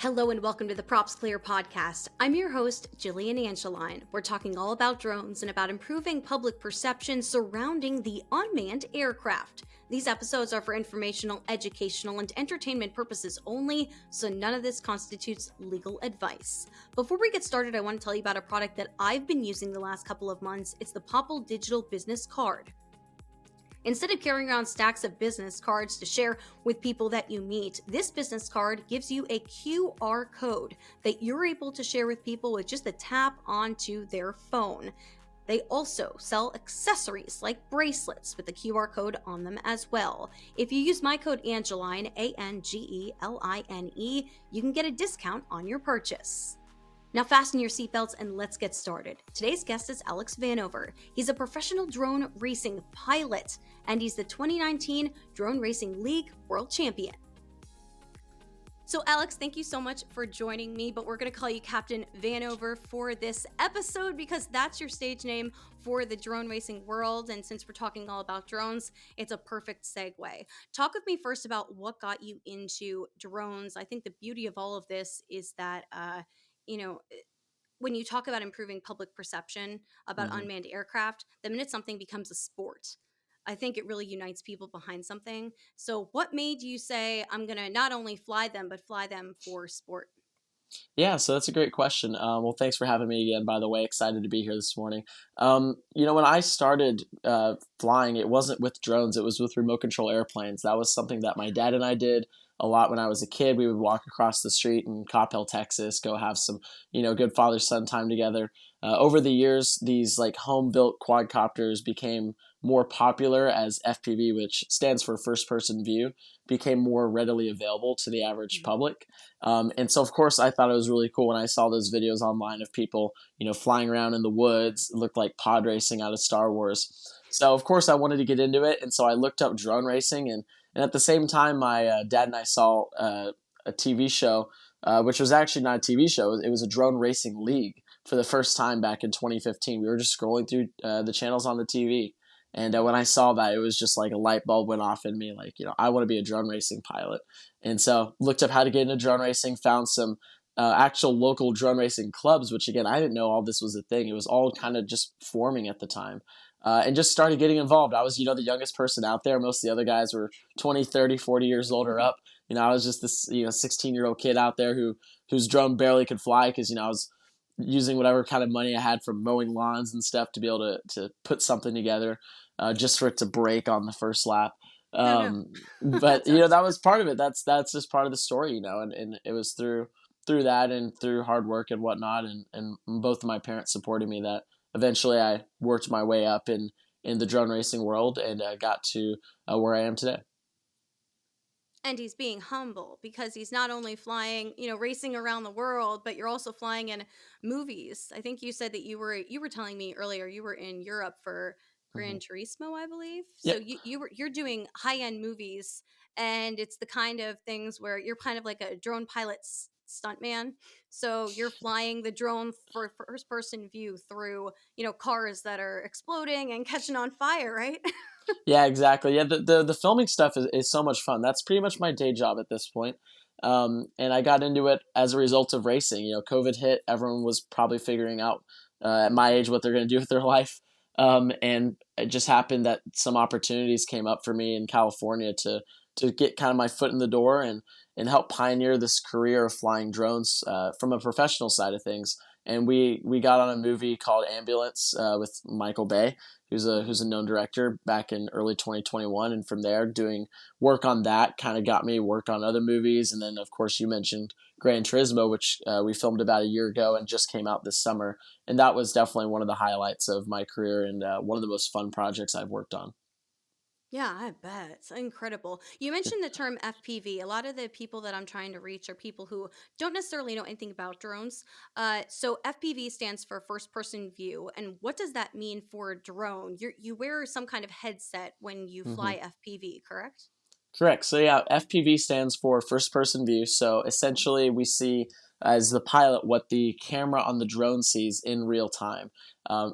Hello and welcome to the PropsClear podcast. I'm your host, Jillian Angeline. We're talking all about drones and about improving public perception surrounding the unmanned aircraft. These episodes are for informational, educational, and entertainment purposes only, so none of this constitutes legal advice. Before we get started, I want to tell you about a product that I've been using the last couple of months. It's the Popl Digital Business Card. Instead of carrying around stacks of business cards to share with people that you meet, this business card gives you a QR code that you're able to share with people with just a tap onto their phone. They also sell accessories like bracelets with the QR code on them as well. If you use my code Angeline, ANGELINE, you can get a discount on your purchase. Now fasten your seatbelts and let's get started. Today's guest is Alex Vanover. He's a professional drone racing pilot, and he's the 2019 Drone Racing League World Champion. So Alex, thank you so much for joining me, but we're going to call you Captain Vanover for this episode because that's your stage name for the drone racing world. And since we're talking all about drones, it's a perfect segue. Talk with me first about what got you into drones. I think the beauty of all of this is that, when you talk about improving public perception about unmanned aircraft, the minute something becomes a sport, I think it really unites people behind something. So what made you say, I'm going to not only fly them, but fly them for sport? Yeah, so that's a great question. Well, thanks for having me again, by the way. Excited to be here this morning. When I started flying, it wasn't with drones, it was with remote control airplanes. That was something that my dad and I did a lot when I was a kid. We would walk across the street in Coppell, Texas, go have some, good father-son time together. Over the years, these like home-built quadcopters became more popular as FPV, which stands for first person view, became more readily available to the average public. And so, of course, I thought it was really cool when I saw those videos online of people, flying around in the woods. It looked like pod racing out of Star Wars. So, of course, I wanted to get into it. And so I looked up drone racing. And at the same time, my dad and I saw a TV show, which was actually not a TV show. It was a drone racing league for the first time back in 2015. We were just scrolling through the channels on the TV. And when I saw that, it was just like a light bulb went off in me. Like, I want to be a drone racing pilot. And so looked up how to get into drone racing, found some actual local drone racing clubs, which again, I didn't know all this was a thing. It was all kind of just forming at the time. And just started getting involved. I was, the youngest person out there. Most of the other guys were 20, 30, 40 years old or up. I was just this, 16-year-old kid out there whose drone barely could fly because, I was using whatever kind of money I had from mowing lawns and stuff to be able to put something together just for it to break on the first lap. But that was part of it. That's just part of the story, and it was through that and through hard work and whatnot. And both of my parents supported me that eventually I worked my way up in the drone racing world and got to where I am today. And he's being humble because he's not only flying, racing around the world, but you're also flying in movies. I think you said that you were telling me earlier you were in Europe for Gran Turismo, I believe. So Yep. you're doing high-end movies, and it's the kind of things where you're kind of like a drone pilot stuntman. So you're flying the drone for first-person view through, cars that are exploding and catching on fire, right? Yeah, exactly. Yeah, the filming stuff is so much fun. That's pretty much my day job at this point. And I got into it as a result of racing. COVID hit. Everyone was probably figuring out at my age what they're going to do with their life. And it just happened that some opportunities came up for me in California to get kind of my foot in the door and help pioneer this career of flying drones from a professional side of things. And we got on a movie called Ambulance with Michael Bay, who's a known director, back in early 2021. And from there, doing work on that kind of got me work on other movies. And then, of course, you mentioned Gran Turismo, which we filmed about a year ago and just came out this summer. And that was definitely one of the highlights of my career and one of the most fun projects I've worked on. Yeah, I bet. It's incredible. You mentioned the term FPV. A lot of the people that I'm trying to reach are people who don't necessarily know anything about drones. So FPV stands for first person view. And what does that mean for a drone? You wear some kind of headset when you Mhm. fly FPV, correct? Correct. So yeah, FPV stands for first person view. So essentially we see as the pilot what the camera on the drone sees in real time.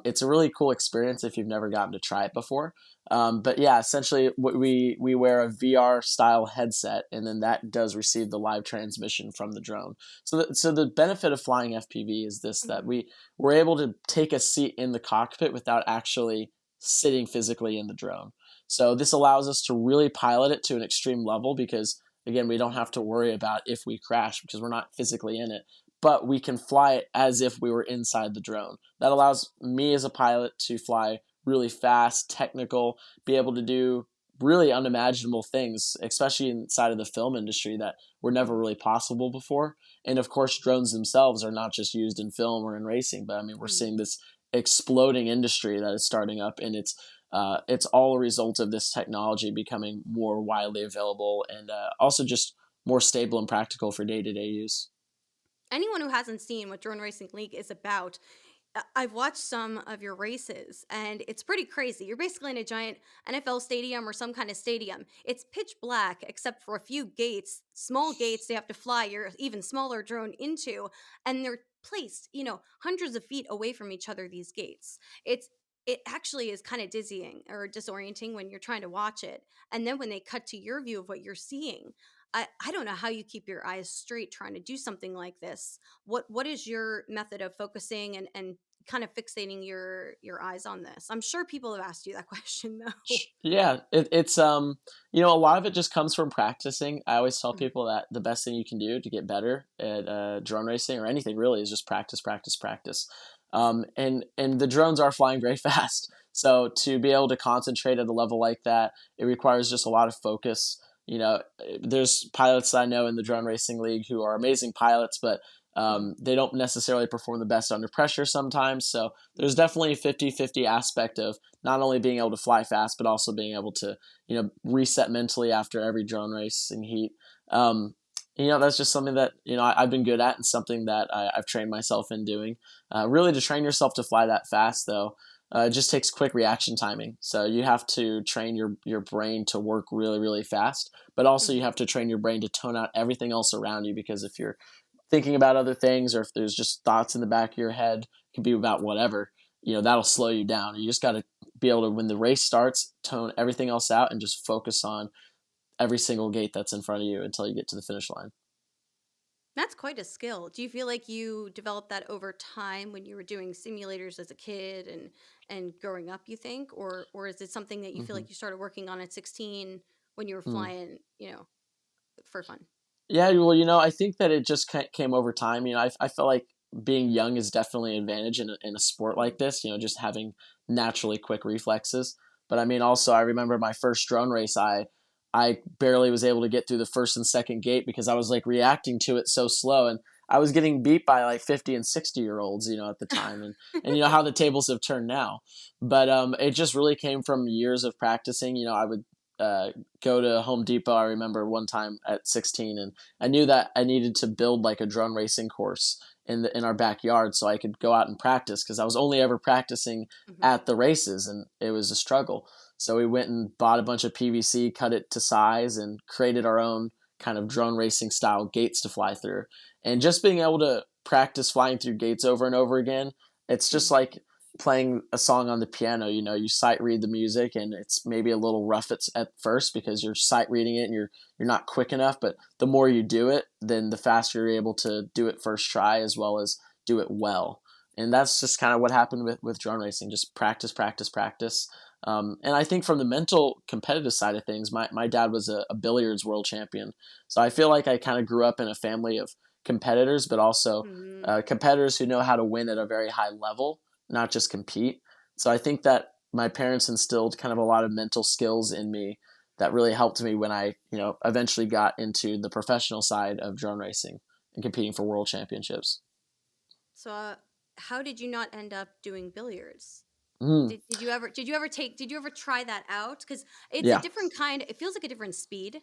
It's a really cool experience if you've never gotten to try it before. But yeah, essentially we wear a VR style headset, and then that does receive the live transmission from the drone. So the benefit of flying FPV is this, that Mhm. we're able to take a seat in the cockpit without actually sitting physically in the drone. So this allows us to really pilot it to an extreme level because, again, we don't have to worry about if we crash because we're not physically in it, but we can fly it as if we were inside the drone. That allows me as a pilot to fly really fast, technical, be able to do really unimaginable things, especially inside of the film industry that were never Mhm. really possible before. And of course, drones themselves are not just used in film or in racing, but I mean, we're Mhm. seeing this exploding industry that is starting up, and it's all a result of this technology becoming more widely available and also just more stable and practical for day to day use. Anyone who hasn't seen what Drone Racing League is about, I've watched some of your races and it's pretty crazy. You're basically in a giant NFL stadium or some kind of stadium. It's pitch black except for a few gates, small gates they have to fly your even smaller drone into, and they're placed, hundreds of feet away from each other, these gates. It actually is kind of dizzying or disorienting when you're trying to watch it. And then when they cut to your view of what you're seeing, I don't know how you keep your eyes straight trying to do something like this. What is your method of focusing and kind of fixating your eyes on this? I'm sure people have asked you that question though. Yeah, it's a lot of it just comes from practicing. I always tell Mhm. people that the best thing you can do to get better at drone racing or anything really is just practice, practice, practice. And the drones are flying very fast, so to be able to concentrate at a level like that, it requires just a lot of focus. There's pilots I know in the drone racing league who are amazing pilots, but Mhm. they don't necessarily perform the best under pressure sometimes. So there's Mhm. definitely a 50-50 aspect of not only being able to fly fast, but also being able to, reset mentally after every drone racing heat. Um, that's just something that, I've been good at and something that I've trained myself in doing. Really, to train yourself to fly that fast, though, it just takes quick reaction timing. So you have to train your brain to work really, really fast, but also you Mhm. have to train your brain to tone out everything else around you because if you're thinking about other things or if there's just thoughts in the back of your head, it could be about whatever, that'll slow you down. You just got to be able to, when the race starts, tone everything else out and just focus on every single gate that's in front of you until you get to the finish line. That's quite a skill. Do you feel like you developed that over time when you were doing simulators as a kid and growing up, you think? Or is it something that you feel Mm-hmm. like you started working on at 16 when you were Hmm. flying, for fun? Yeah, well, I think that it just came over time. I felt like being young is definitely an advantage in a sport like Mhm. this, just having naturally quick reflexes. But I mean, also, I remember my first drone race, I barely was able to get through the first and second gate because I was like reacting to it so slow. And I was getting beat by like 50 and 60 year olds, at the time. And you know how the tables have turned now. But it just really came from years of practicing. I would uh, go to Home Depot. I remember one time at 16, and I knew that I needed to build like a drone racing course in our backyard so I could go out and practice because I was only ever practicing Mhm. at the races and it was a struggle. So we went and bought a bunch of PVC, cut it to size, and created our own kind of drone racing style gates to fly through. And just being able to practice flying through gates over and over again, it's just Mhm. like playing a song on the piano. You sight read the music and it's maybe a little rough at first because you're sight reading it and you're not quick enough, but the more you do it, then the faster you're able to do it first try as well as do it well. And that's just kind of what happened with drone racing. Just practice, practice, practice. And I think from the mental competitive side of things, my dad was a billiards world champion. So I feel like I kind of grew up in a family of competitors, but also Mhm. competitors who know how to win at a very high level, not just compete. So I think that my parents instilled kind of a lot of mental skills in me that really helped me when I, eventually got into the professional side of drone racing and competing for world championships. So, how did you not end up doing billiards? Mm, Did you ever try that out? Because it's a yeah. different kind. It feels like a different speed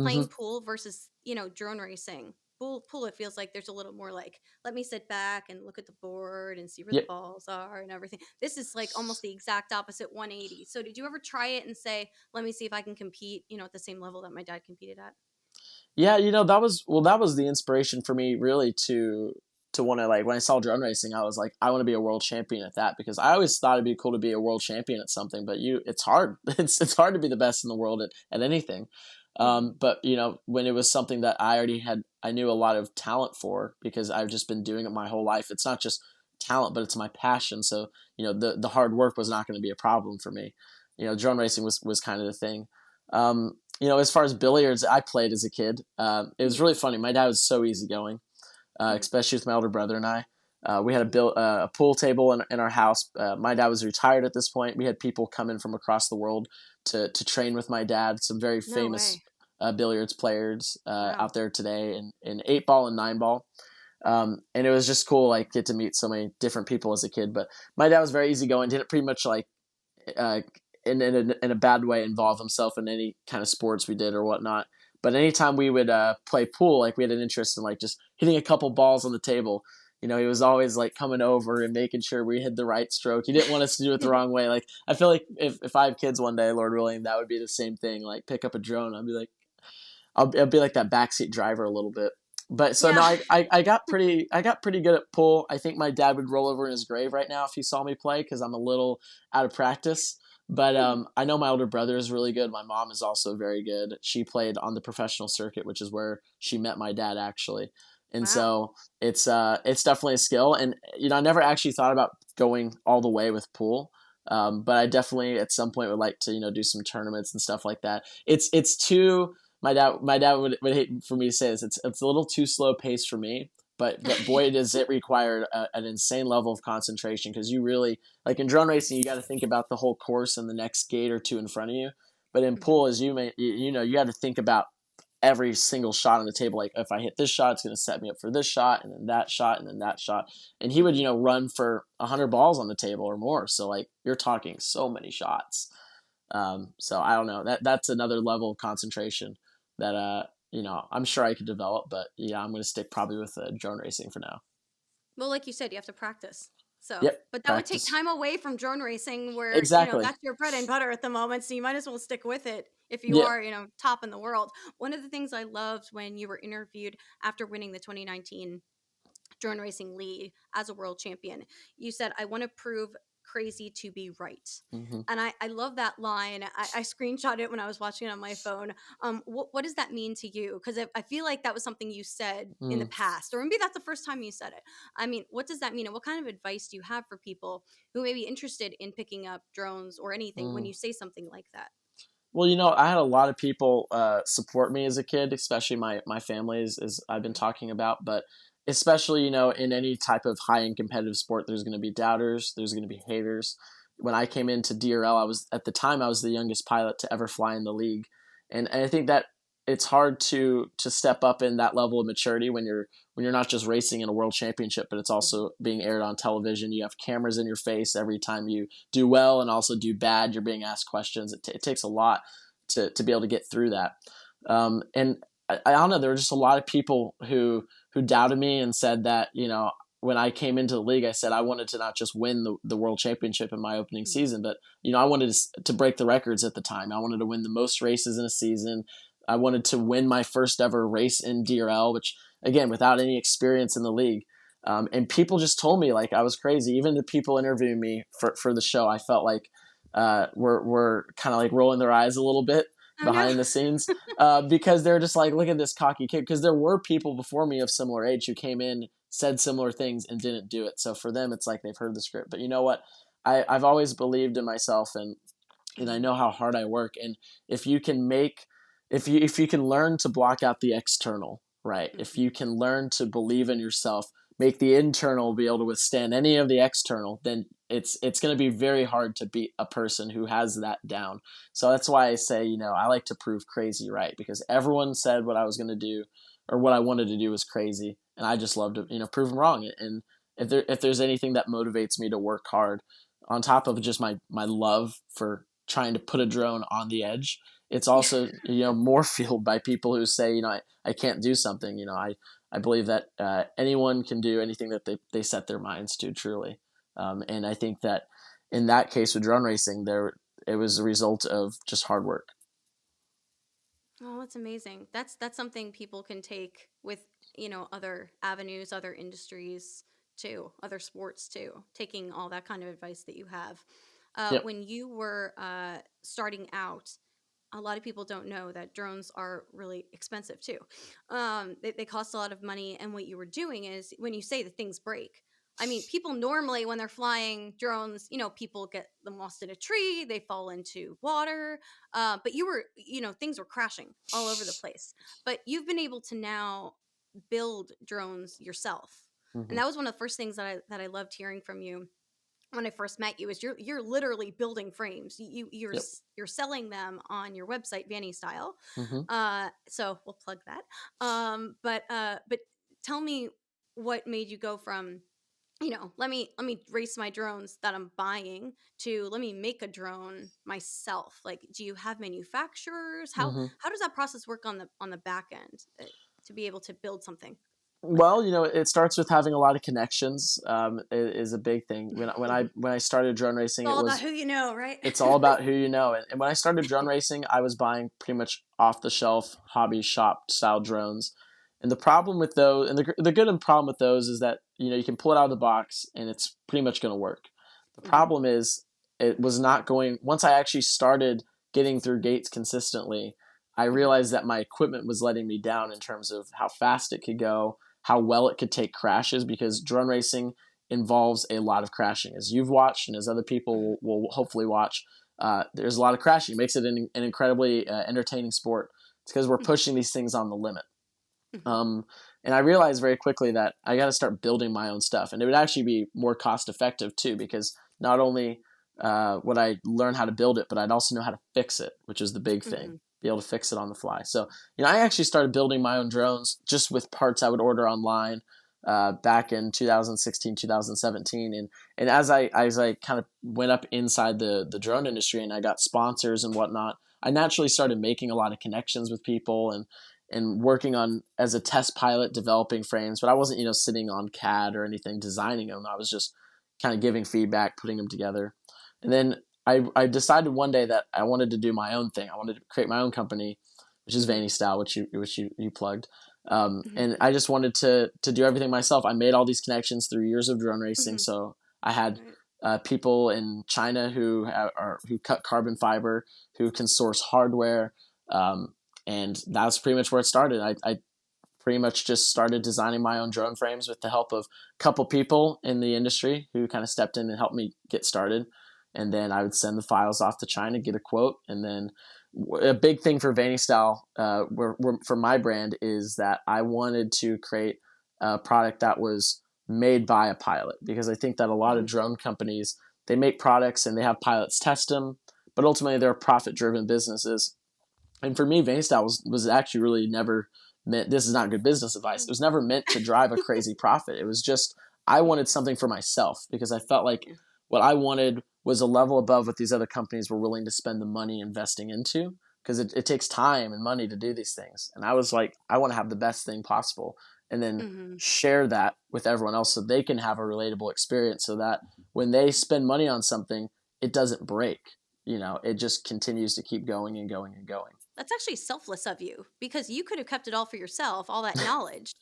playing Hmm. pool versus drone racing. Pool, it feels like there's a little more like, let me sit back and look at the board and see where the Yeah. balls are and everything. This is like almost the exact opposite 180. So did you ever try it and say, let me see if I can compete at the same level that my dad competed at? Yeah, that was the inspiration for me really to want to, like, when I saw drone racing, I was like, I want to be a world champion at that, because I always thought it'd be cool to be a world champion at something, but it's hard. It's hard to be the best in the world at anything. Mhm. But when it was something that I knew a lot of talent for, because I've just been doing it my whole life. It's not just talent, but it's my passion. So the hard work was not going to be a problem for me. Drone racing was kind of the thing. As far as billiards, I played as a kid. It was Mhm. really funny. My dad was so easygoing, Mhm. especially with my older brother and I. We had a pool table in our house. My dad was retired at this point. We had people come in from across the world to train with my dad. Some very No famous way. billiards players Wow. out there today in 8 ball and 9 ball. And it was just cool, like, get to meet so many different people as a kid. But my dad was very easygoing. Didn't pretty much like uh, in a bad way involve himself in any kind of sports we did or whatnot. But anytime we would play pool, like, we had an interest in, like, just hitting a couple balls on the table. He was always like coming over and making sure we hit the right stroke. He didn't want us to do it the wrong way. Like, I feel like if I have kids one day, Lord willing, that would be the same thing. Like, pick up a drone, I'd be like, I'll be like that backseat driver a little bit. But so no, Yeah. I got pretty good at pool. I think my dad would roll over in his grave right now if he saw me play, because I'm a little out of practice. But Mhm. I know my older brother is really good. My mom is also very good. She played on the professional circuit, which is where she met my dad, actually. And Wow. so it's definitely a skill. And I never actually thought about going all the way with pool. But I definitely at some point would like to do some tournaments and stuff like that. It's too my dad would hate for me to say this. It's a little too slow paced for me, but boy does it require an insane level of concentration, because you really, like, in drone racing, you got to think about the whole course and the next gate or two in front of you. But in Mhm. pool, as you got to think about every single shot on the table. Like, if I hit this shot, it's going to set me up for this shot, and then that shot, and then that shot. And he would Mhm. run for 100 balls on the table or more. So, like, you're talking so many shots. So I don't know. That's another level of concentration that I'm sure I could develop, but yeah, I'm going to stick probably with drone racing for now. Well, like you said, you have to practice. So, Yep, but that would take practice. time away from drone racing where, Exactly. that's your bread and butter at the moment. So you might as well stick with it if you Yeah. are, top in the world. One of the things I loved when you were interviewed after winning the 2019 drone racing league as a world champion, you said, I want to prove crazy to be right. Hmm. And I love that line. I screenshot it when I was watching it on my phone. What does that mean to you? Because I feel like that was something you said in the Mm, past, or maybe that's the first time you said it. I mean, what does that mean? And what kind of advice do you have for people who may be interested in picking up drones or anything when mm. you say something like that? Well, I had a lot of people support me as a kid, especially my family, as I've been talking about. But especially, in any type of high end competitive sport, there's going to be doubters, there's going to be haters. When I came into DRL, at the time I was the youngest pilot to ever fly in the league, and I think that it's hard to step up in that level of maturity when you're not just racing in a world championship, but it's Mhm. also being aired on television. You have cameras in your face every time you do well and also do bad. You're being asked questions. It takes a lot to be able to get through that. And I don't know. There were just a lot of people who doubted me and said that when I came into the league, I said I wanted to not just win the world championship in my opening Mhm. season, but I wanted to break the records at the time. I wanted to win the most races in a season. I wanted to win my first ever race in DRL, which, again, without any experience in the league. And people just told me like I was crazy. Even the people interviewing me for the show, I felt like were kind of like rolling their eyes a little bit Oh no. behind the scenes, because they're just like, look at this cocky kid. Because there were people before me of similar age who came in, said similar things, and didn't do it. So for them, it's like they've heard the script. But you know what? I've always believed in myself, and I Mhm. know how hard I work. And if you can make, if you can learn to block out the external, right? If Mhm. you can learn to believe in yourself, make the internal be able to withstand any of the external, then it's going to be very hard to beat a person who has that down. So that's why I say, I like to prove crazy right, because everyone said what I was going to do or what I wanted to do was crazy, and I just love to prove them wrong. And if there's anything that motivates me to work hard on top of just my love for trying to put a drone on the edge, it's Yeah. also more fueled by people who say I can't do something. I believe that anyone can do anything that they set their minds to, truly. And I think that in that case with drone racing, it was a result of just hard work. Oh, that's amazing. That's something people can take with, other avenues, other industries too, other sports too, taking all that kind of advice that you have. Yep. When you were starting out, a lot of people don't know that drones are really expensive too. They cost a lot of money. And what you were doing is, when you say that things break, I mean, people normally, when they're flying drones, people get them lost in a tree, they fall into water. But you were, things were crashing all over the place. But you've been able to now build drones yourself. And Hmm. that was one of the first things that I loved hearing from you when I first met you, is you're literally building frames. Yep. You're selling them on your website, Vanny Style. Hmm. So we'll plug that. But tell me, what made you go from, let me race my drones that I'm buying, to let me make a drone myself? Like, do you have manufacturers? Hmm. How does that process work on the back end, to be able to build something like Well, that? it starts with having a lot of connections. Is a big thing. It's When I started drone racing, all about who you know, right? it's all about who you know. And when I started drone racing, I was buying pretty much off the shelf hobby shop style drones. And the problem with those, and the good and problem with those, is that you can pull it out of the box and it's pretty much going to work. The Hmm. problem is it was not going. Once I actually started getting through gates consistently, I Hmm. realized that my equipment was letting me down in terms of how fast it could go, how well it could take crashes, because drone racing involves a lot of crashing, as you've watched and as other Hmm. people will hopefully watch. There's a lot of crashing. It makes it an incredibly entertaining sport. It's because we're Hmm. pushing these things on the limit. Hmm. Um, and I realized very quickly that I got to start building my own stuff, and it would actually be more cost effective too, because not only would I learn how to build it, but I'd also know how to fix it, which is the big thing. Hmm. Be able to fix it on the fly. So I actually started building my own drones just with parts I would order online back in 2016, 2017, and as I kind of went up inside the drone industry and I got sponsors and whatnot, I naturally started making a lot of connections with people and working on as a test pilot developing frames, but I wasn't sitting on CAD or anything designing them. I was just kind of giving feedback, putting them together. And then I decided one day that I wanted to do my own thing. I wanted to create my own company, which is Hmm. Vanny Style, which you plugged. Hmm. And I just wanted to do everything myself. I made all these connections through years of drone racing. Hmm. So I had Right. people in China who cut carbon fiber, who can source hardware, um, and that's pretty much where it started. I pretty much just started designing my own drone frames with the help of a couple people in the industry who kind of stepped in and helped me get started. And then I would send the files off to China, get a quote, and then a big thing for Vanny Style, for my brand, is that I wanted to create a product that was made by a pilot, because I think that a lot of Hmm. drone companies, they make products and they have pilots test them, but ultimately they're profit driven businesses. And for me, Vanstyle was actually really never meant. This is not good business advice. It was never meant to drive a crazy profit. It was just I wanted something for myself, because I felt like Yeah. what I wanted was a level above what these other companies were willing to spend the money investing into. Because it takes time and money to do these things. And I was like, I want to have the best thing possible, and then Hmm. share that with everyone else so they can have a relatable experience, so that when they spend money on something, it doesn't break. It just continues to keep going and going and going. That's actually selfless of you, because you could have kept it all for yourself, all that knowledge,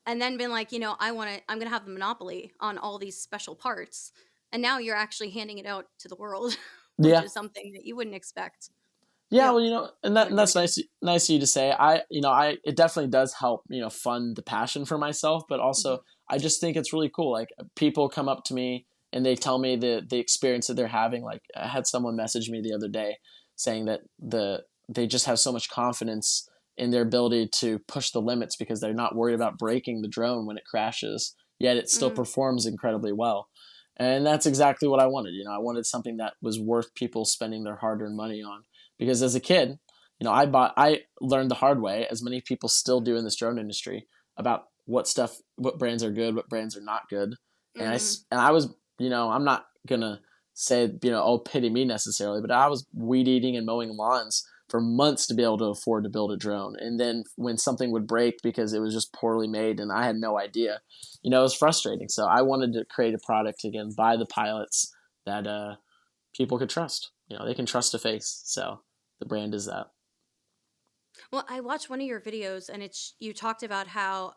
and then been like, I'm going to have the monopoly on all these special parts. And now you're actually handing it out to the world, which Yeah, is something that you wouldn't expect, yeah. Well, and someone that's giving to you. nice of you to say. I it definitely does help fund the passion for myself, but Hmm. also I just think it's really cool. Like, people come up to me and they tell me the experience that they're having. Like, I had someone message me the other day saying that they just have so much confidence in their ability to push the limits, because they're not worried about breaking the drone when it crashes, yet it still Mm. performs incredibly well. And that's exactly what I wanted. I wanted something that was worth people spending their hard-earned money on, because as a kid, I learned the hard way, as many people still do in this drone industry, about what brands are good, what brands are not good. And Hmm. I was, I'm not gonna say, oh, pity me necessarily, but I was weed eating and mowing lawns for months to be able to afford to build a drone. And then when something would break because it was just poorly made and I had no idea, it was frustrating. So I wanted to create a product again by the pilots that people could trust. They can trust a face. So the brand is that. Well, I watched one of your videos, and you talked about how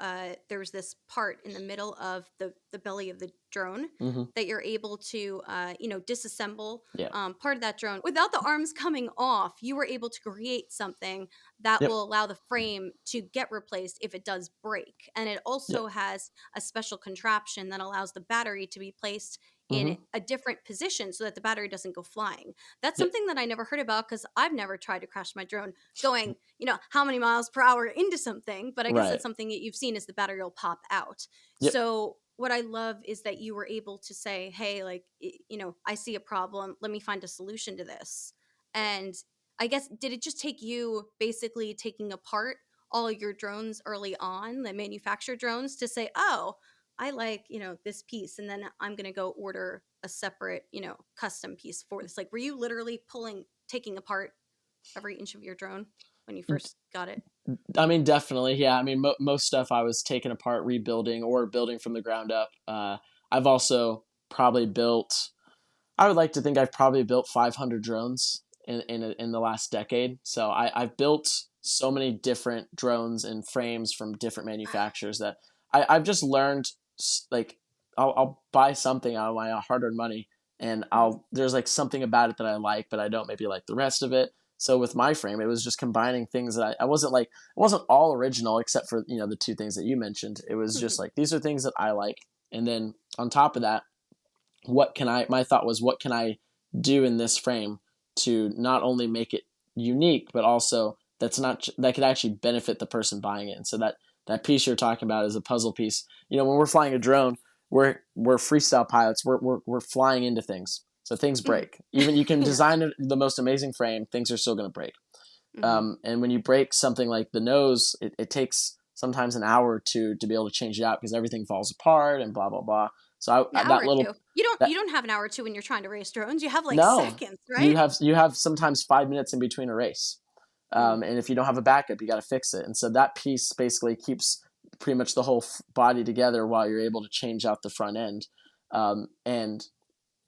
there was this part in the middle of the belly of the drone Hmm. that you're able to disassemble Yeah. part of that drone without the arms coming off. You were able to create something that Yep. will allow the frame to get replaced if it does break, and it Yep. also has a special contraption that allows the battery to be placed in Hmm. a different position so that the battery doesn't go flying. That's Yep. something that I never heard about because I've never tried to crash my drone going, how many miles per hour into something, but I guess Right. that's something that you've seen is the battery will pop out. Yep. So what I love is that you were able to say, hey, like, I see a problem. Let me find a solution to this. And I guess, did it just take you basically taking apart all your drones early on, the manufactured drones, to say, oh, I like, this piece, and then I'm going to go order a separate, custom piece for this? Like, were you literally taking apart every inch of your drone when you first got it? I mean, definitely. Yeah. I mean, most stuff I was taking apart, rebuilding, or building from the ground up. I've also probably built, I would like to think I've probably built 500 drones in the last decade. So I've built so many different drones and frames from different manufacturers that I've just learned, like, I'll buy something out of my hard-earned money, and Mhm. there's like something about it that I like, but I don't maybe like the rest of it. So with my frame, it was just combining things that I wasn't like, it wasn't all original except for, the two things that you mentioned. It was just like, these are things that I like. And then on top of that, my thought was, what can I do in this frame to not only make it unique, but also that could actually benefit the person buying it. And so that piece you're talking about is a puzzle piece. When we're flying a drone, we're freestyle pilots. We're flying into things. So things Mhm. break. Even you can Yeah. design the most amazing frame, things are still going to break. Mhm. And when you break something like the nose, it takes sometimes an hour or two to be able to change it out because everything falls apart and blah blah blah. So An hour that or little two. You don't that you don't have an hour or two when you're trying to race drones. You have like no, seconds, right? you have sometimes 5 minutes in between a race, Mm. and if you don't have a backup, you got to fix it. And so that piece basically keeps pretty much the whole body together while you're able to change out the front end. And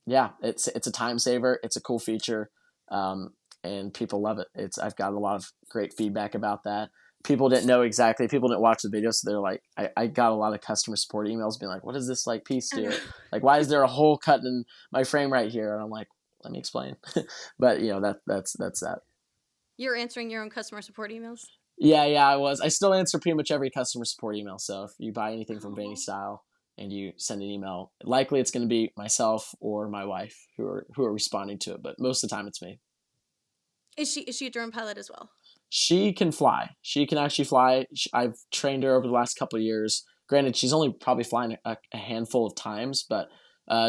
yeah, it's a time saver. It's a cool feature, um, and people love it. I've got a lot of great feedback about that. People didn't know exactly. People didn't watch the video, so they're like, I got a lot of customer support emails being like, "What does this like piece I know. do? Like, why is there a hole cut in my frame right here?" And I'm like, "Let me explain." But that's that. You're answering your own customer support emails? Yeah, yeah, I was. I still answer pretty much every customer support email. So if you buy anything from Vanny Oh. Style and you send an email, likely it's going to be myself or my wife who are responding to it. But most of the time, it's me. Is she a drone pilot as well? She can fly. She can actually fly. I've trained her over the last couple of years. Granted, she's only probably flying a handful of times, but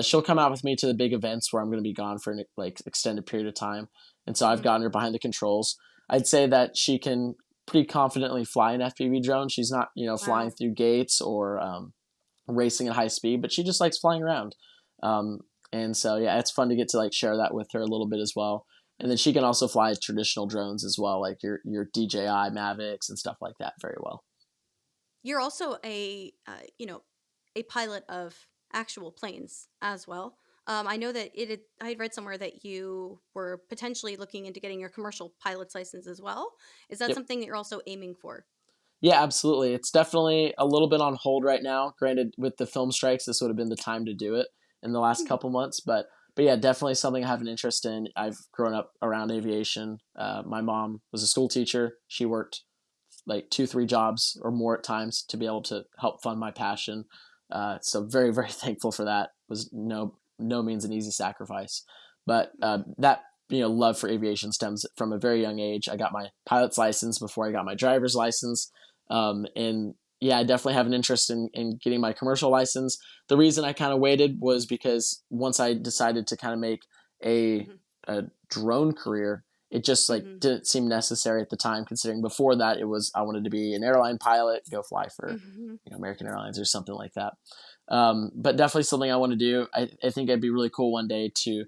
she'll come out with me to the big events where I'm going to be gone for an like extended period of time. And so I've Mhm. gotten her behind the controls. I'd say that she can pretty confidently fly an FPV drone. She's not, flying Wow. through gates or racing at high speed, but she just likes flying around. Um, and so yeah, it's fun to get to like share that with her a little bit as well. And then she can also fly traditional drones as well, like your DJI Mavics and stuff like that, very well. You're also a pilot of actual planes as well. I know that I had read somewhere that you were potentially looking into getting your commercial pilot's license as well. Is that Yep. something that you're also aiming for? Yeah, absolutely. It's definitely a little bit on hold right now. Granted, with the film strikes, this would have been the time to do it in the last Mhm. couple months, but yeah, definitely something I have an interest in. I've grown up around aviation. My mom was a school teacher. She worked like 2, 3 jobs or more at times to be able to help fund my passion. So very, very thankful for that. It was no means an easy sacrifice, but that love for aviation stems from a very young age. I got my pilot's license before I got my driver's license, and yeah, I definitely have an interest in getting my commercial license. The reason I kind of waited was because once I decided to kind of make a Mhm. a drone career, it just like Mhm. didn't seem necessary at the time, considering before that it was I wanted to be an airline pilot, go fly for Mhm. American Airlines or something like that. But definitely something I want to do. I think it'd be really cool one day to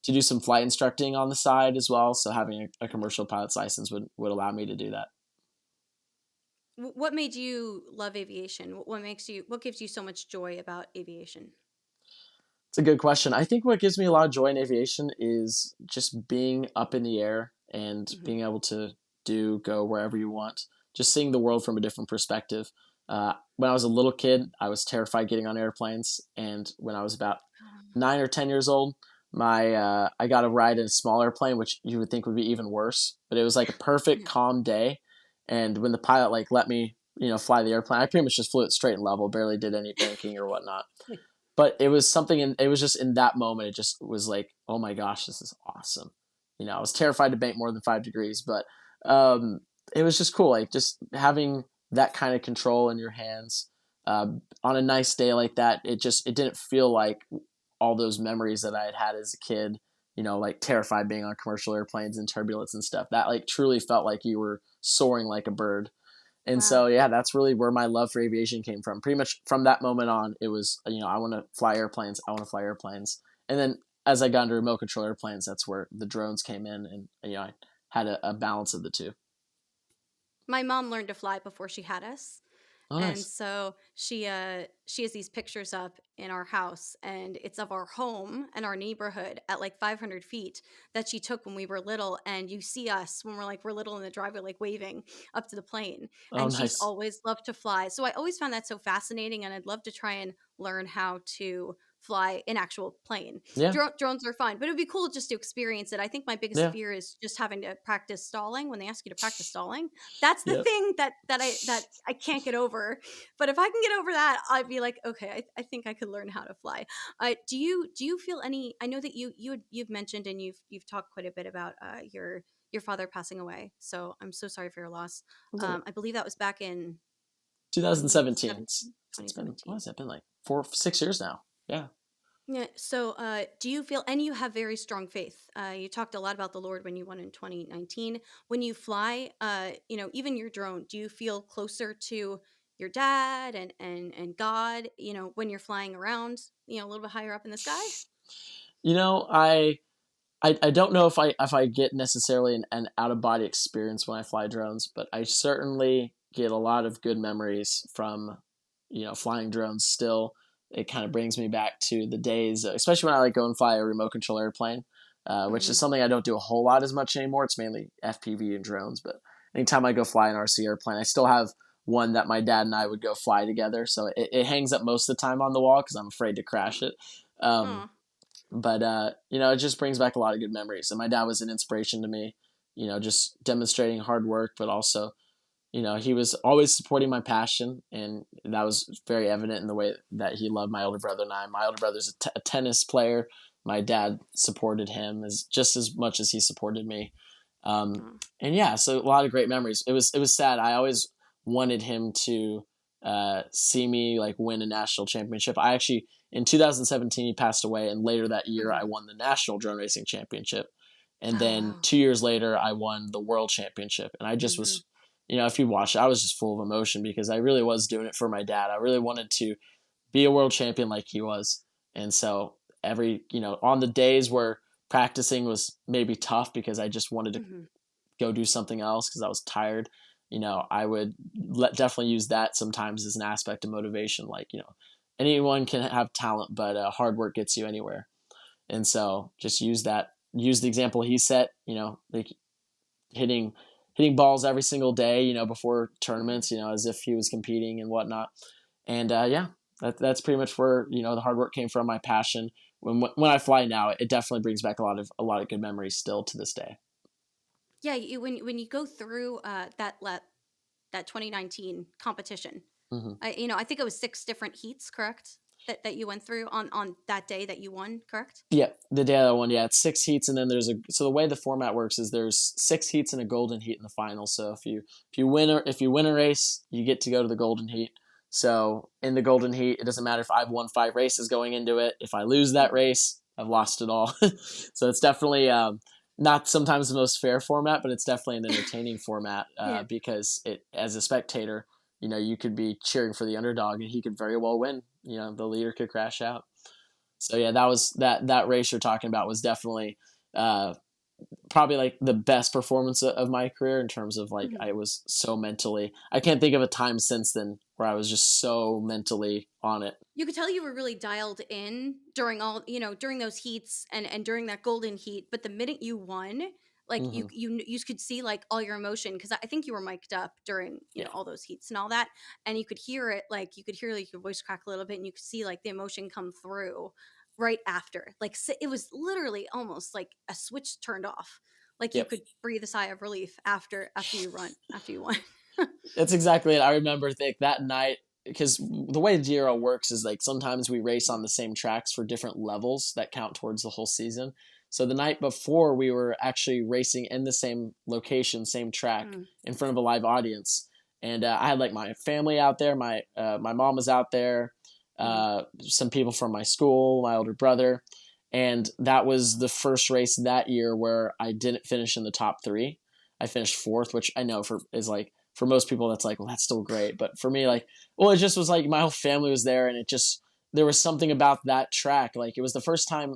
do some flight instructing on the side as well. So having a commercial pilot's license would allow me to do that. What made you love aviation? What gives you so much joy about aviation? It's a good question. I think what gives me a lot of joy in aviation is just being up in the air and Mhm. being able do, go wherever you want. Just seeing the world from a different perspective. When I was a little kid, I was terrified getting on airplanes, and when I was about 9 or 10 years old, I got a ride in a small airplane, which you would think would be even worse. But it was like a perfect calm day, and when the pilot like let me fly the airplane, I pretty much just flew it straight and level, barely did any banking or whatnot. But it was something, and it was just in that moment, it just was like, oh my gosh, this is awesome. I was terrified to bank more than 5 degrees, but it was just cool, like just having that kind of control in your hands on a nice day like that. It didn't feel like all those memories that I had had as a kid. Like terrified being on commercial airplanes and turbulence and stuff. That like truly felt like you were soaring like a bird. And Wow. so, yeah, that's really where my love for aviation came from. Pretty much from that moment on, it was, I want to fly airplanes. I want to fly airplanes. And then as I got into remote control airplanes, that's where the drones came in. And, I had a balance of the two. My mom learned to fly before she had us. Oh, And nice. so she has these pictures up in our house, and it's of our home and our neighborhood at like 500 feet that she took when we were little. And you see us when we're little in the driveway, like waving up to the plane. Oh, And she's nice. always loved to fly. So I always found that so fascinating, and I'd love to try and learn how to fly an actual plane. Yeah. Drones are fun, but it would be cool just to experience it. I think my biggest Yeah. fear is just having to practice stalling. When they ask you to practice stalling, that's the Yep. thing that I can't get over. But if I can get over that, I'd be like, okay, I think I could learn how to fly. Do you feel any? I know that you've mentioned, and you've talked quite a bit about your father passing away. So I'm so sorry for your loss. That's okay. I believe that was back in 2017. 2017. It's been, what has it been, like 4, 6 years now? Yeah. Yeah. So, do you feel, and you have very strong faith. You talked a lot about the Lord when you won in 2019. When you fly, even your drone, do you feel closer to your dad and God, when you're flying around, a little bit higher up in the sky? You know, I don't know if I get necessarily an out of body experience when I fly drones, but I certainly get a lot of good memories from flying drones. Still, it kind of brings me back to the days, especially when I like go and fly a remote control airplane, which is Hmm. something I don't do a whole lot as much anymore. It's mainly FPV and drones, but anytime I go fly an RC airplane, I still have one that my dad and I would go fly together. So it hangs up most of the time on the wall because I'm afraid to crash it. Um, Oh. but it just brings back a lot of good memories. And my dad was an inspiration to me, just demonstrating hard work, but also, he was always supporting my passion, and that was very evident in the way that he loved my older brother and I. My older brother's a tennis player. My dad supported him just as much as he supported me. Oh. And yeah, so a lot of great memories. It was sad. I always wanted him to see me like win a national championship. I actually in 2017 he passed away, and later that year Hmm. I won the national drone racing championship, and Oh, then wow. 2 years later I won the world championship. And I just Hmm. was, if you watch it, I was just full of emotion because I really was doing it for my dad. I really wanted to be a world champion like he was, and so every on the days where practicing was maybe tough because I just wanted to Hmm. go do something else because I was tired. I would definitely use that sometimes as an aspect of motivation. Like, anyone can have talent, but hard work gets you anywhere. And so just use the example he set, like hitting, hitting balls every single day, before Hmm. tournaments, as if he was competing and whatnot. And yeah, that's pretty much where, the hard work came from, my passion. When I fly now, it definitely brings back a lot of good memories still to this day. Yeah. When you go through that 2019 competition, Mm-hmm. I think it was 6 different heats, correct? That you went through on that day that you won, correct? Yeah, the day of that one, yeah, it's 6 heats, and then so the way the format works is there's 6 heats and a golden heat in the final. So if you win a race, you get to go to the golden heat. So in the golden heat, it doesn't matter if I've won 5 races going into it. If I lose that Hmm. race, I've lost it all. So it's definitely not sometimes the most fair format, but it's definitely an entertaining format Yeah. because it as a spectator, you could be cheering for the underdog, and he could very well win. The leader could crash out. So yeah, that race you're talking about was definitely uh, probably like the best performance of my career in terms of like Mhm. I was so mentally. I can't think of a time since then where I was just so mentally on it. You could tell you were really dialed in during all, during those heats and during that golden heat. But the minute you won, Like Hmm. you could see like all your emotion, because I think you were mic'd up during Yeah. all those heats and all that, and you could hear it, like you could hear like your voice crack a little bit, and you could see like the emotion come through right after. Like it was literally almost like a switch turned off. Like you Yep. could breathe a sigh of relief after you won. That's exactly it. I remember that night, because the way DRL works is like sometimes we race on the same tracks for different levels that count towards the whole season. So the night before, we were actually racing in the same location, same track, Mm, in front of a live audience, and I had like my family out there. My mom was out there, mm, some people from my school, my older brother, and that was the first race that year where I didn't finish in the top three. I finished fourth, which I know is like, for most people that's like, well, that's still great, but for me, like, well, it just was like my whole family was there, and it just, there was something about that track. Like, it was the first time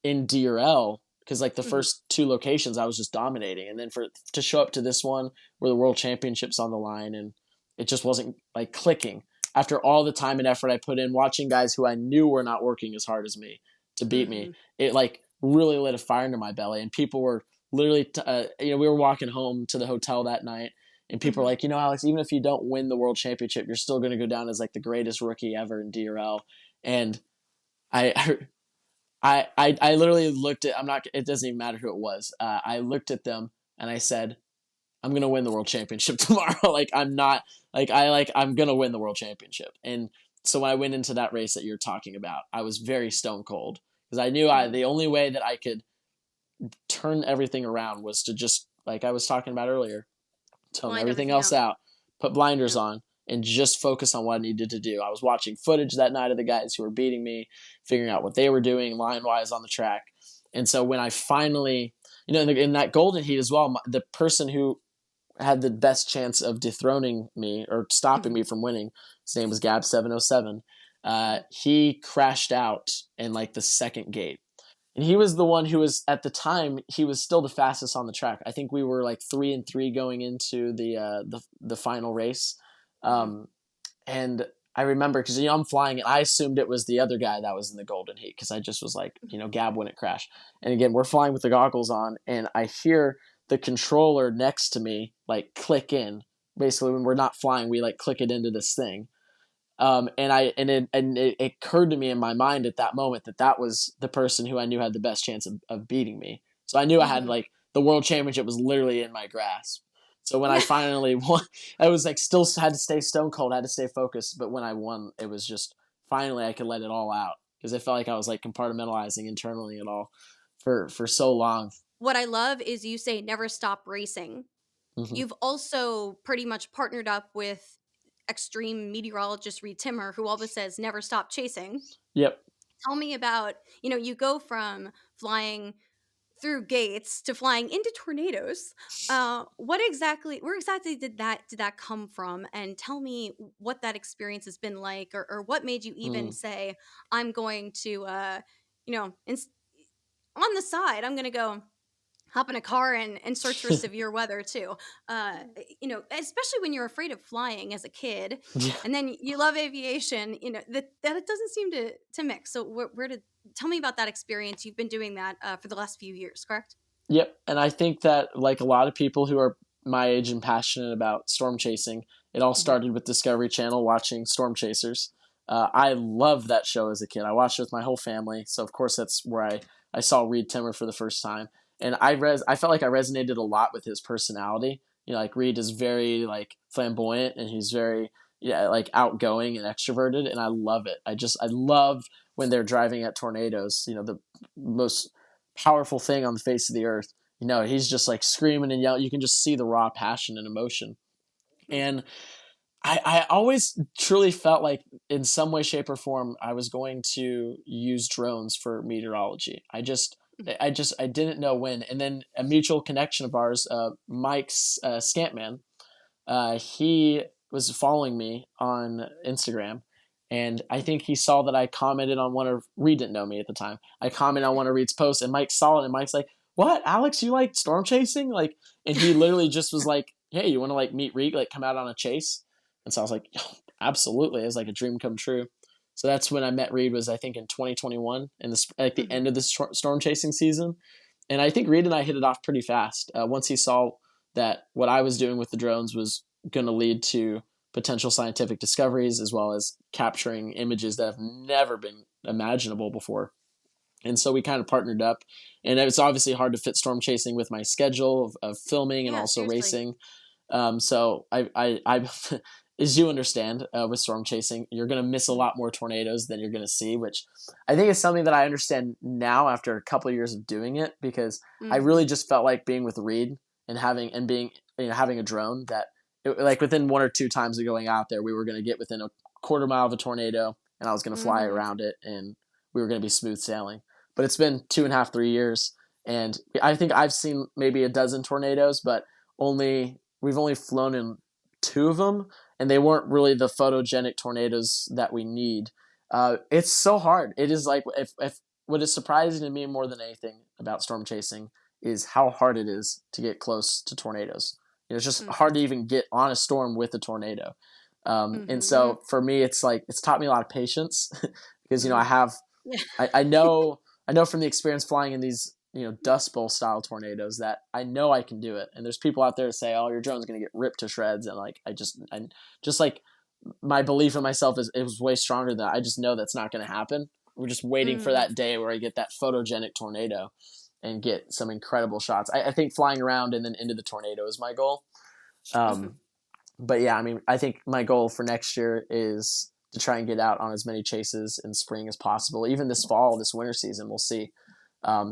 in DRL, because like the mhm. first two locations I was just dominating, and then for to show up to this one where the world championship's on the line, and it just wasn't like clicking after all the time and effort I put in watching guys who I knew were not working as hard as me to beat me. Mhm. It like really lit a fire into my belly, and people were literally we were walking home to the hotel that night, and people are Mhm. like, Alex, even if you don't win the world championship, you're still going to go down as like the greatest rookie ever in DRL. And I, I literally looked at, I'm not, it doesn't even matter who it was. I looked at them and I said, I'm going to win the world championship tomorrow. Like, I'm not I'm going to win the world championship. And so when I went into that race that you're talking about, I was very stone cold, because I knew Mhm. the only way that I could turn everything around was to just, like I was talking about earlier, tone Blind everything everything else out. out, put blinders Yeah. on, and just focus on what I needed to do. I was watching footage that night of the guys who were beating me, figuring out what they were doing line wise on the track. And so when I finally, in that golden heat as well, the person who had the best chance of dethroning me or stopping Mhm. me from winning, his name was Gab 707. Mhm. He crashed out in like the second gate, and he was the one who was, at the time, he was still the fastest on the track. I think we were like 3-3 going into the final race. Mhm. um, and I remember, because I'm flying, and I assumed it was the other guy that was in the golden heat, because I just was like, Gab wouldn't crash. And again, we're flying with the goggles on, and I hear the controller next to me like click in. Basically, when we're not flying, we like click it into this thing. And it occurred to me in my mind at that moment that that was the person who I knew had the best chance of beating me. So I knew I had Mhm. like the world championship was literally in my grasp. So when I Yeah. finally won, I was like still had to stay stone cold, had to stay focused. But when I won, it was just finally I could let it all out, because I felt like I was like compartmentalizing internally it all for so long. What I love is you say never stop racing. Hmm. You've also pretty much partnered up with extreme meteorologist Reed Timmer, who always says never stop chasing. Yep. Tell me about, you go from flying through gates to flying into tornadoes. Where exactly did that come from? And tell me what that experience has been like, or what made you even Mm. say, I'm going to, on the side, I'm going to go hop in a car and search for severe weather too. Especially when you're afraid of flying as a kid, Yeah. and then you love aviation. That it doesn't seem to mix. So where did tell me about that experience? You've been doing that for the last few years, correct? Yep. And I think that, like a lot of people who are my age and passionate about storm chasing, it all Hmm. started with Discovery Channel watching Storm Chasers. I loved that show as a kid. I watched it with my whole family. So, of course, that's where I saw Reed Timmer for the first time. And I felt like I resonated a lot with his personality. Like Reed is very like flamboyant, and he's very, yeah, like outgoing and extroverted, and I love it. I love when they're driving at tornadoes. The most powerful thing on the face of the earth. He's just like screaming and yelling. You can just see the raw passion and emotion. And I always truly felt like, in some way, shape, or form, I was going to use drones for meteorology. I didn't know when. And then a mutual connection of ours, Mike Scantman, he was following me on Instagram, and I think he saw that I commented on one of Reed didn't know me at the time. I commented on one of Reed's posts, and Mike saw it, and Mike's like, "What, Alex? You like storm chasing?" Like, and he literally just was like, "Hey, you want to like meet Reed? Like, come out on a chase?" And so I was like, oh, "Absolutely!" It was like a dream come true. So that's when I met Reed. Was I think in 2021, in the like the Hmm. end of the storm chasing season, And I think Reed and I hit it off pretty fast. Once he saw that what I was doing with the drones was going to lead to potential scientific discoveries as well as capturing images that have never been imaginable before. And so we kind of partnered up, and it's obviously hard to fit storm chasing with my schedule of filming and Yeah, also seriously. racing. So I as you understand, with storm chasing, you're going to miss a Mhm. lot more tornadoes than you're going to see, which I think is something that I understand now after a couple of years of doing it, because I Mhm. really just felt like being with Reed and being, having a drone that like within one or two times of going out there, we were going to get within a quarter mile of a tornado, and I was going to fly Mhm. around it, and we were going to be smooth sailing. But it's been 2.5, 3 years, and I think I've seen maybe a dozen tornadoes, but we've only flown in two of them, and they weren't really the photogenic tornadoes that we need. It's so hard. It is like if what is surprising to me more than anything about storm chasing is how hard it is to get close to tornadoes. It's just hard Mhm. to even get on a storm with a tornado. And Mhm. so for me, it's like it's taught me a lot of patience because Mhm. Yeah. I know from the experience flying in these Dust Bowl style tornadoes that I know I can do it. And there's people out there to say, "Oh, your drone's going to get ripped to shreds," and like I just like my belief in myself is it was way stronger than that. I just know that's not going to happen. We're just waiting for Mhm. that day where I get that photogenic tornado and get some incredible shots. I think flying around and then into the tornado is my goal. Mhm. Um, but yeah, I mean, I think my goal for next year is to try and get out on as many chases in spring as possible. Even this fall, this winter season, we'll see.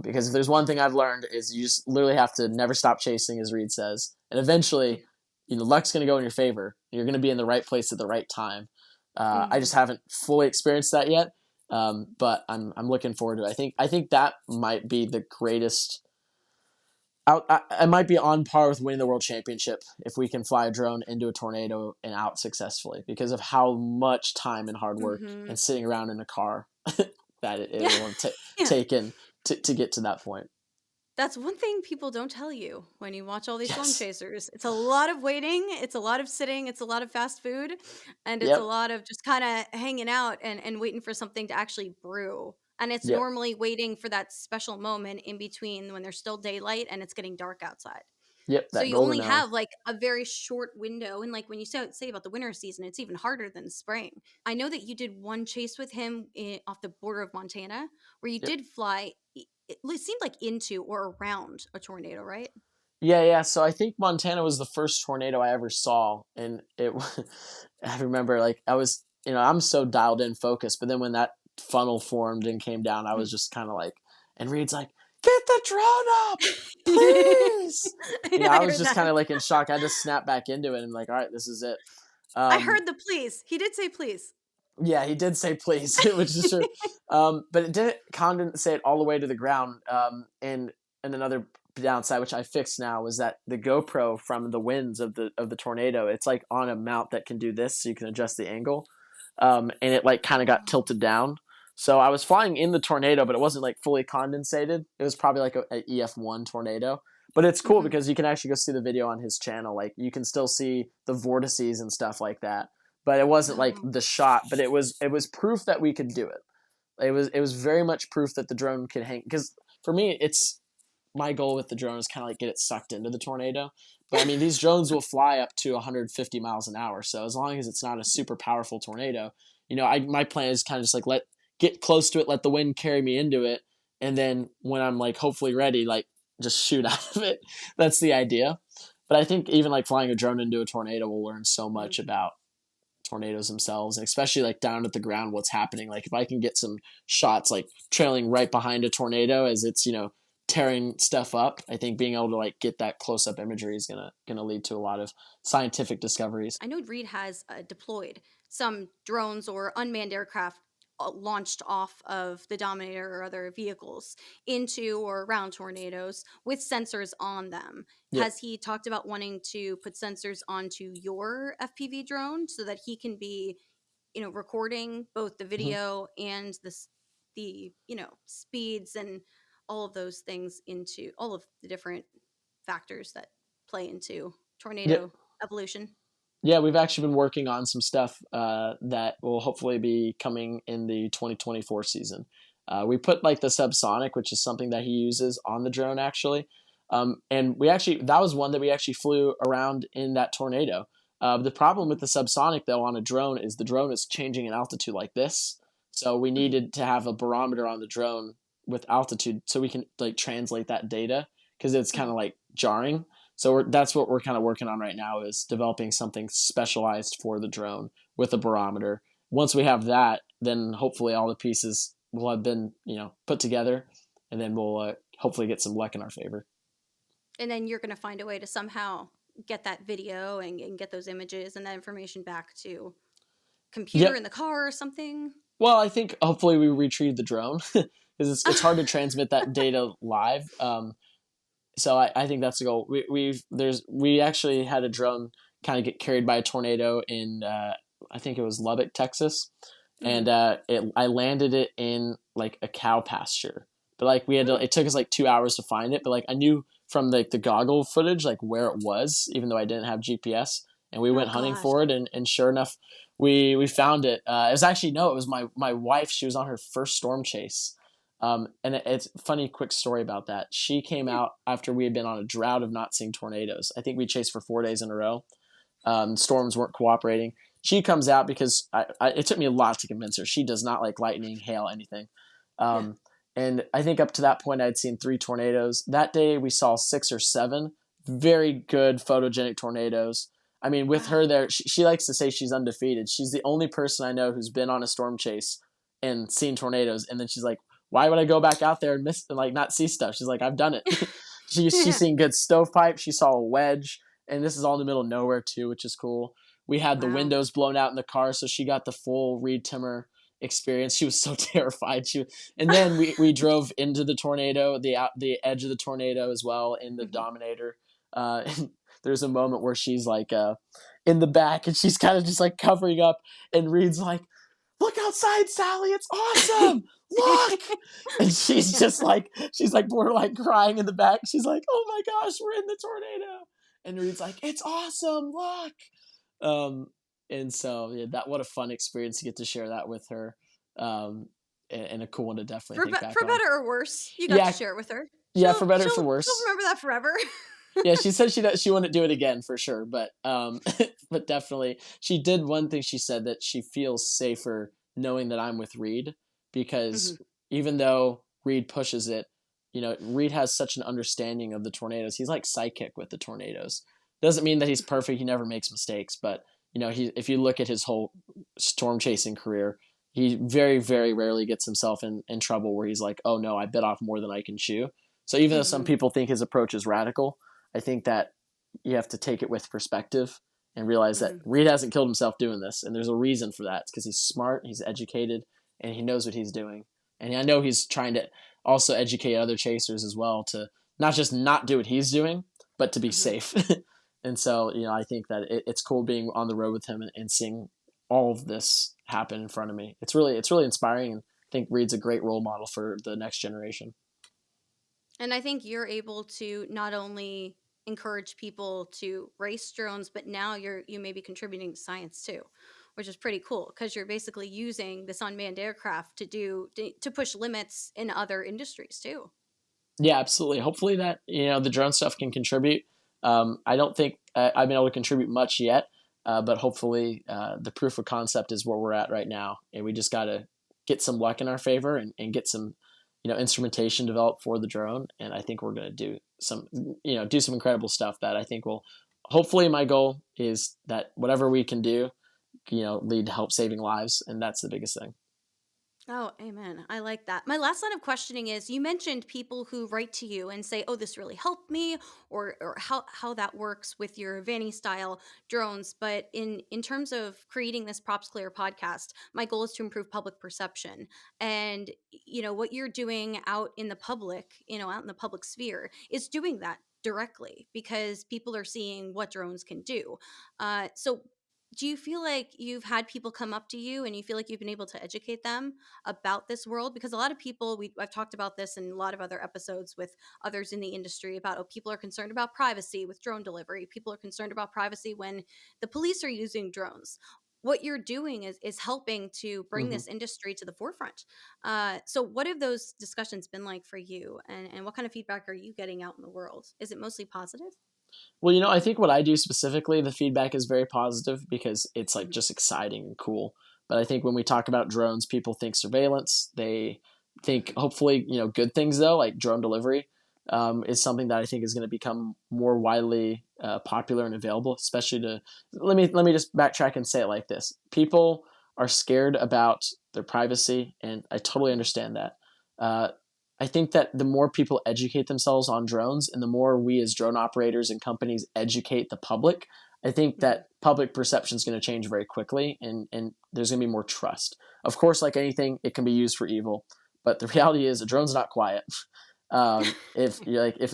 Because if there's one thing I've learned is you just literally have to never stop chasing, as Reed says, and eventually, luck's going to go in your favor. You're going to be in the right place at the right time. I Mhm. just haven't fully experienced that yet, but I'm looking forward to it. I think that might be the greatest. I might be on par with winning the world championship if we can fly a drone into a tornado and out successfully because of how much time and hard work Mhm. and sitting around in a car that it Yeah. will have Yeah. taken to get to that point. That's one thing people don't tell you when you watch all these storm Yes. chasers. It's a lot of waiting, it's a lot of sitting, it's a lot of fast food, and it's a Yep. lot of just kinda hanging out and waiting for something to actually brew. And it's Yep. normally waiting for that special moment in between when there's still daylight and it's getting dark outside. Yep. So That you only golden hour. have, like, a very short window, and, like, when you say about the winter season, it's even harder than spring. I know that you did one chase with him off the border of Montana where you Yep. did fly it seemed like into or around a tornado, right? Yeah, yeah. So I think Montana was the first tornado I ever saw, and I remember like I was, I'm so dialed in, focused, but then when that funnel formed and came down, I was just kind of like, and Reed's like, "Get the drone up, please!" Yeah, I I was heard just that. kind of like in shock. I had to snap back into it and like, all right, this is it. I Um, heard the please. He did say please. yeah, he did say please, which is true. But it didn't condensate all the way to the ground. And another downside, which I fixed now, was that the GoPro from the winds of the tornado, it's like on a mount that can do this, so you can adjust the angle. And it like kind of got Oh. tilted down. So I was flying in the tornado, but it wasn't like fully condensated. It was probably like a EF1 tornado. But it's cool Mhm. because you can actually go see the video on his channel. Like you can still see the vortices and stuff like that, but it wasn't like Oh. the shot, but it was proof that we could do it. It was very much proof that the drone could hang, because for me it's my goal with the drone is kind of like get it sucked into the tornado. But I mean, these drones will fly up to 150 miles an hour, so as long as it's not a super powerful tornado, my plan is kind of just like get close to it, let the wind carry me into it, and then when I'm like hopefully ready, like just shoot out of it. That's the idea. But I think even like flying a drone into a tornado will learn so much Mhm. about tornadoes themselves, and especially like down at the ground, what's happening. Like if I can get some shots like trailing right behind a tornado as it's tearing stuff up, I think being able to like get that close up imagery is gonna lead to a lot of scientific discoveries. I know Reed has deployed some drones or unmanned aircraft launched off of the Dominator or other vehicles into or around tornadoes with sensors on them. Yep. Has he talked about wanting to put sensors onto your FPV drone so that he can be, recording both the Mm-hmm. video and the speeds and all of those things into all of the different factors that play into Yep. tornado evolution? Yeah, we've actually been working on some stuff that will hopefully be coming in the 2024 season. We put like the subsonic, which is something that he uses on the drone actually. And that was one that we actually flew around in that tornado. The problem with the subsonic though on a drone is the drone is changing in altitude like this. So we needed to have a barometer on the drone with altitude so we can like translate that data because it's kind of like jarring. So that's what we're kind of working on right now is developing something specialized for the drone with a barometer. Once we have that, then hopefully all the pieces will have been, put together, and then we'll hopefully get some luck in our favor. And then you're going to find a way to somehow get that video and get those images and that information back to computer Yep. in the car or something. Well, I think hopefully we retrieve the drone because it's hard to transmit that data live. So I think that's the goal. We actually had a drone kind of get carried by a tornado in I think it was Lubbock, Texas, and I landed it in like a cow pasture. But like it took us like 2 hours to find it. But like I knew from like the goggle footage like where it was, even though I didn't have GPS. And we went hunting for it, and sure enough, we found it. It was actually it was my wife. She was on her first storm chase. And it's a funny, quick story about that. She came out after we had been on a drought of not seeing tornadoes. I think we chased for 4 days in a row. Storms weren't cooperating. She comes out because it took me a lot to convince her. She does not like lightning, hail, anything. And I think up to that point, I'd seen 3 tornadoes. That day, we saw 6 or 7 very good photogenic tornadoes. I mean, with her there, she likes to say she's undefeated. She's the only person I know who's been on a storm chase and seen tornadoes. And then she's like, why would I go back out there and miss and like not see stuff? She's like, I've done it. She's seen good stovepipe. She saw a wedge, and this is all in the middle of nowhere too, which is cool. We had the windows blown out in the car, so she got the full Reed Timmer experience. She was so terrified. And then we drove into the tornado, the edge of the tornado as well in the Dominator. And there's a moment where she's like in the back, and she's kind of just like covering up, and Reed's like, look outside, Sally, it's awesome. Look. And she's borderline crying in the back. She's like, oh my gosh, we're in the tornado. And Reed's like, it's awesome. Look. And so what a fun experience to get to share that with her. And a cool one to definitely think back for on. better or worse, you got to share it with her. For better or for worse. She'll remember that forever. Yeah, she said she wouldn't do it again for sure, but but definitely she did one thing. She said that she feels safer knowing that I'm with Reed because even though Reed pushes it, Reed has such an understanding of the tornadoes. He's like sidekick with the tornadoes. Doesn't mean that he's perfect. He never makes mistakes, but if you look at his whole storm chasing career, he very, very rarely gets himself in trouble where he's like, oh no, I bit off more than I can chew. So even though some people think his approach is radical, I think that you have to take it with perspective and realize that Reed hasn't killed himself doing this. And there's a reason for that. It's because he's smart, he's educated, and he knows what he's doing. And I know he's trying to also educate other chasers as well to not just not do what he's doing, but to be safe. And so, I think that it's cool being on the road with him and seeing all of this happen in front of me. It's really inspiring. And I think Reed's a great role model for the next generation. And I think you're able to not only encourage people to race drones, but now you may be contributing to science too, which is pretty cool because you're basically using this unmanned aircraft to push limits in other industries too. Yeah, absolutely. Hopefully that the drone stuff can contribute. I don't think I've been able to contribute much yet, but hopefully the proof of concept is where we're at right now, and we just got to get some luck in our favor and get some instrumentation developed for the drone. And I think we're going to do some incredible stuff that I think will, hopefully my goal is that whatever we can do, lead to help saving lives. And that's the biggest thing. Oh, amen. I like that. My last line of questioning is, you mentioned people who write to you and say, oh, this really helped me, or how that works with your Vanny style drones. But in terms of creating this PropsClear podcast, my goal is to improve public perception. And, what you're doing out in the public, out in the public sphere is doing that directly because people are seeing what drones can do. So do you feel like you've had people come up to you and you feel like you've been able to educate them about this world? Because a lot of people, I've talked about this in a lot of other episodes with others in the industry about, people are concerned about privacy with drone delivery. People are concerned about privacy when the police are using drones. what you're doing is helping to bring Hmm. this industry to the forefront. So what have those discussions been like for you, and what kind of feedback are you getting out in the world? Is it mostly positive? Well, I think what I do specifically, the feedback is very positive because it's like Mhm. just exciting and cool. But I think when we talk about drones, people think surveillance. They think hopefully, good things though, like drone delivery, is something that I think is going to become more widely popular and available. Especially to let me just backtrack and say it like this: people are scared about their privacy, and I totally understand that. Uh, I think that the more people educate themselves on drones and the more we as drone operators and companies educate the public, I think Mhm. that public perception is going to change very quickly, and there's going to be more trust. Of course, like anything, it can be used for evil, but the reality is a drone's not quiet. If you're like if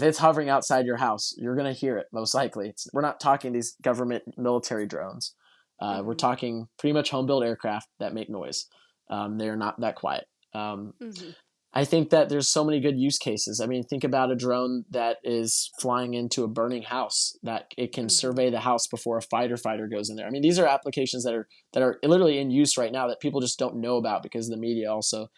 it's hovering outside your house, you're going to hear it most likely. We're not talking these government military drones. We're Mhm. talking pretty much home built aircraft that make noise. They're not that quiet. Um, Mhm. I think that there's so many good use cases. I mean, think about a drone that is flying into a burning house that it can Mhm. survey the house before a fighter goes in there. I mean, these are applications that are literally in use right now that people just don't know about because the media also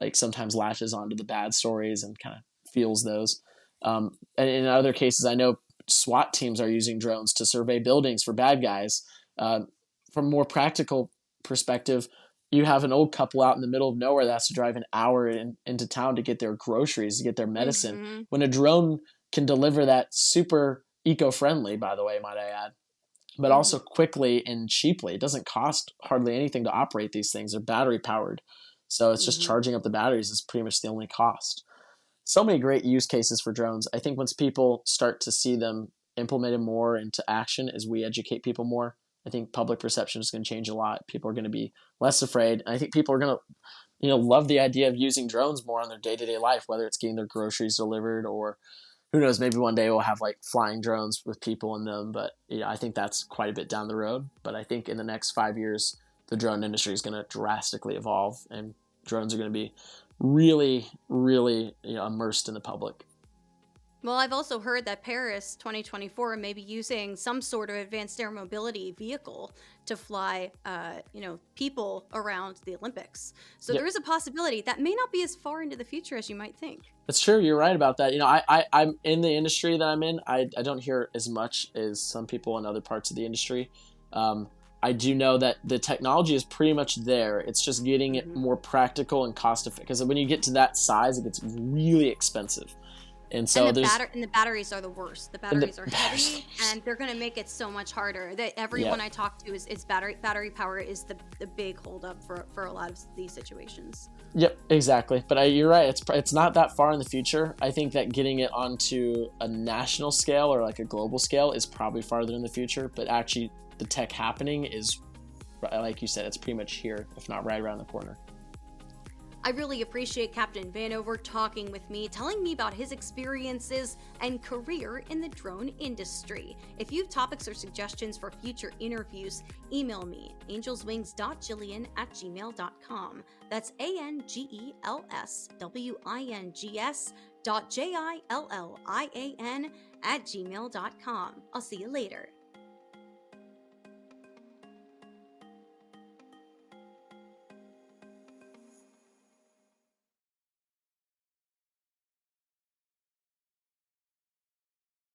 like sometimes latches onto the bad stories and kind of feels those. And in other cases, I know SWAT teams are using drones to survey buildings for bad guys. Uh, from a more practical perspective, you have an old couple out in the middle of nowhere that has to drive an hour into town to get their groceries, to get their medicine. Mhm. When a drone can deliver that super eco-friendly, by the way, might I add, but also Mhm. quickly and cheaply. It doesn't cost hardly anything to operate these things. They're battery powered. So it's just Mhm. charging up the batteries is pretty much the only cost. So many great use cases for drones. I think once people start to see them implemented more into action as we educate people more, I think public perception is going to change a lot. People are going to be less afraid. I think people are going to, love the idea of using drones more on their day-to-day life, whether it's getting their groceries delivered or who knows, maybe one day we'll have like flying drones with people in them. But I think that's quite a bit down the road. But I think in the next 5 years, the drone industry is going to drastically evolve, and drones are going to be really, really, immersed in the public. Well, I've also heard that Paris 2024 may be using some sort of advanced air mobility vehicle to fly, people around the Olympics. So there Yep. is a possibility that may not be as far into the future as you might think. That's true. You're right about that. I'm in the industry that I'm in. I don't hear as much as some people in other parts of the industry. Um, I do know that the technology is pretty much there. It's just getting it Hmm. more practical and cost effective. Because when you get to that size, it gets really expensive. And And so there's the batteries are the worst. The and the batteries are heavy, and they're going to make it so much harder. That yeah. everyone I talk to is battery power is the big holdup for a lot of these situations. Yep, exactly. But you're right. It's not that far in the future. I think that getting it onto a national scale or like a global scale is probably farther in the future. But actually, the tech happening is, like you said, it's pretty much here, if not right around the corner. I really appreciate Captain Vanover talking with me, telling me about his experiences and career in the drone industry. If you have topics or suggestions for future interviews, email me, angelswings.jillian@gmail.com. That's ANGELSWINGS.JILLIAN@gmail.com. I'll see you later.